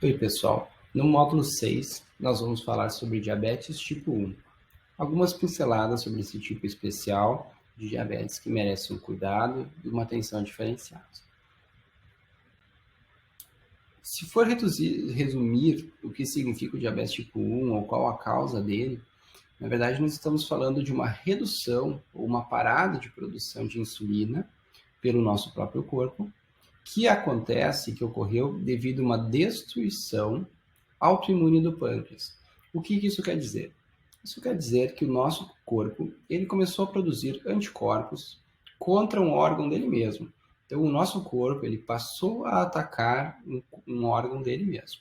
Oi, pessoal. No módulo 6, nós vamos falar sobre diabetes tipo 1. Algumas pinceladas sobre esse tipo especial de diabetes que merece um cuidado e uma atenção diferenciada. Se for resumir o que significa o diabetes tipo 1 ou qual a causa dele, na verdade nós estamos falando de uma redução ou uma parada de produção de insulina pelo nosso próprio corpo, que acontece, que ocorreu devido a uma destruição autoimune do pâncreas. O que isso quer dizer? Isso quer dizer que o nosso corpo ele começou a produzir anticorpos contra um órgão dele mesmo. Então, o nosso corpo ele passou a atacar um órgão dele mesmo.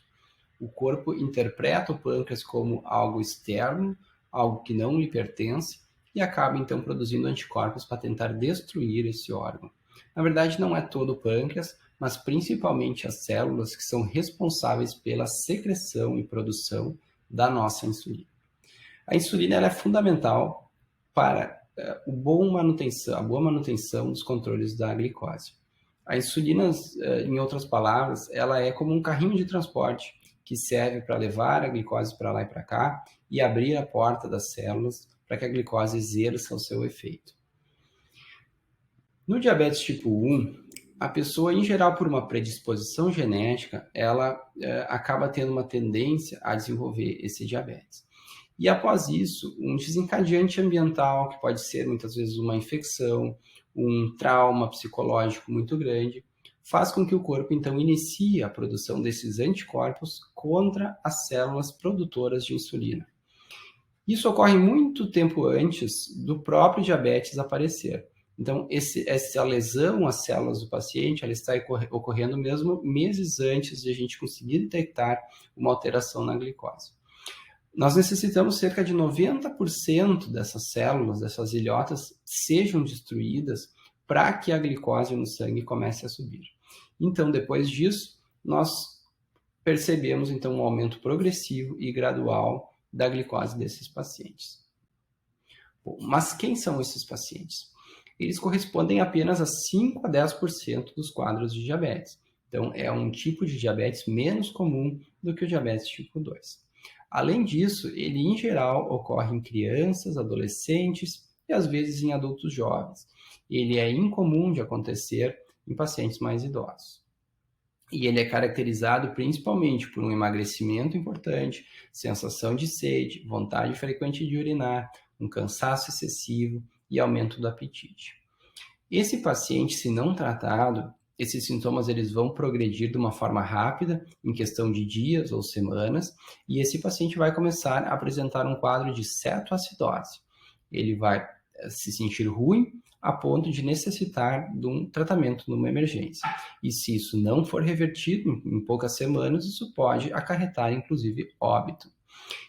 O corpo interpreta o pâncreas como algo externo, algo que não lhe pertence, e acaba então produzindo anticorpos para tentar destruir esse órgão. Na verdade, não é todo o pâncreas, mas principalmente as células que são responsáveis pela secreção e produção da nossa insulina. A insulina ela é fundamental para a boa manutenção dos controles da glicose. A insulina, em outras palavras, ela é como um carrinho de transporte que serve para levar a glicose para lá e para cá e abrir a porta das células para que a glicose exerça o seu efeito. No diabetes tipo 1, a pessoa, em geral, por uma predisposição genética, ela acaba tendo uma tendência a desenvolver esse diabetes. E após isso, um desencadeante ambiental, que pode ser muitas vezes uma infecção, um trauma psicológico muito grande, faz com que o corpo então inicie a produção desses anticorpos contra as células produtoras de insulina. Isso ocorre muito tempo antes do próprio diabetes aparecer. Então, essa lesão às células do paciente, ela está ocorrendo mesmo meses antes de a gente conseguir detectar uma alteração na glicose. Nós necessitamos cerca de 90% dessas células, dessas ilhotas, sejam destruídas para que a glicose no sangue comece a subir. Então, depois disso, nós percebemos então um aumento progressivo e gradual da glicose desses pacientes. Bom, mas quem são esses pacientes? Eles correspondem apenas a 5 a 10% dos quadros de diabetes. Então, é um tipo de diabetes menos comum do que o diabetes tipo 2. Além disso, ele em geral ocorre em crianças, adolescentes e às vezes em adultos jovens. Ele é incomum de acontecer em pacientes mais idosos. E ele é caracterizado principalmente por um emagrecimento importante, sensação de sede, vontade frequente de urinar, um cansaço excessivo e aumento do apetite. Esse paciente, se não tratado, esses sintomas eles vão progredir de uma forma rápida, em questão de dias ou semanas, e esse paciente vai começar a apresentar um quadro de cetoacidose. Ele vai se sentir ruim a ponto de necessitar de um tratamento numa emergência. E se isso não for revertido em poucas semanas, isso pode acarretar, inclusive, óbito.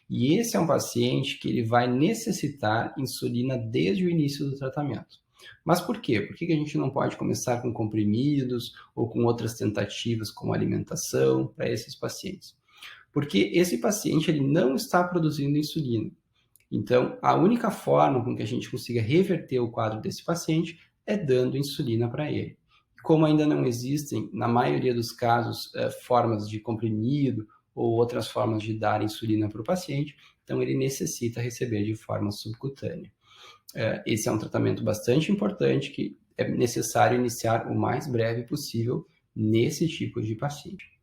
E esse é um paciente que ele vai necessitar insulina desde o início do tratamento. Mas por quê? Por que a gente não pode começar com comprimidos ou com outras tentativas como alimentação para esses pacientes? Porque esse paciente ele não está produzindo insulina. Então, a única forma com que a gente consiga reverter o quadro desse paciente é dando insulina para ele. Como ainda não existem, na maioria dos casos, formas de comprimido ou outras formas de dar insulina para o paciente, então ele necessita receber de forma subcutânea. Esse é um tratamento bastante importante que é necessário iniciar o mais breve possível nesse tipo de paciente.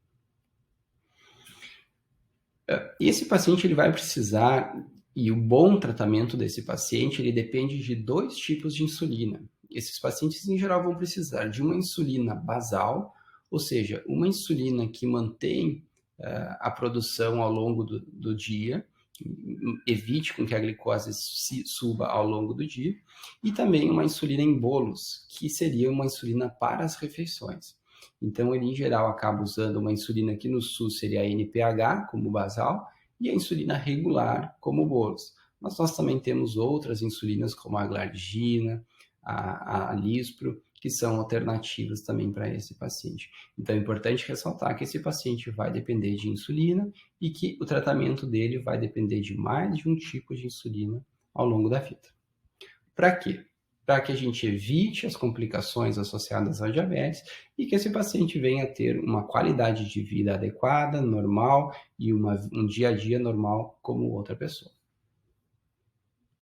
Esse paciente ele vai precisar, e o bom tratamento desse paciente ele depende de 2 tipos de insulina. Esses pacientes em geral vão precisar de uma insulina basal, ou seja, uma insulina que mantém a produção ao longo do dia, evite com que a glicose suba ao longo do dia, e também uma insulina em bolos, que seria uma insulina para as refeições. Então, ele em geral acaba usando uma insulina que no SUS seria a NPH como basal e a insulina regular como bolos. Mas nós também temos outras insulinas como a glargina, a lispro, que são alternativas também para esse paciente. Então, é importante ressaltar que esse paciente vai depender de insulina e que o tratamento dele vai depender de mais de um tipo de insulina ao longo da vida. Para quê? para que a gente evite as complicações associadas à diabetes e que esse paciente venha a ter uma qualidade de vida adequada, normal e um dia a dia normal como outra pessoa.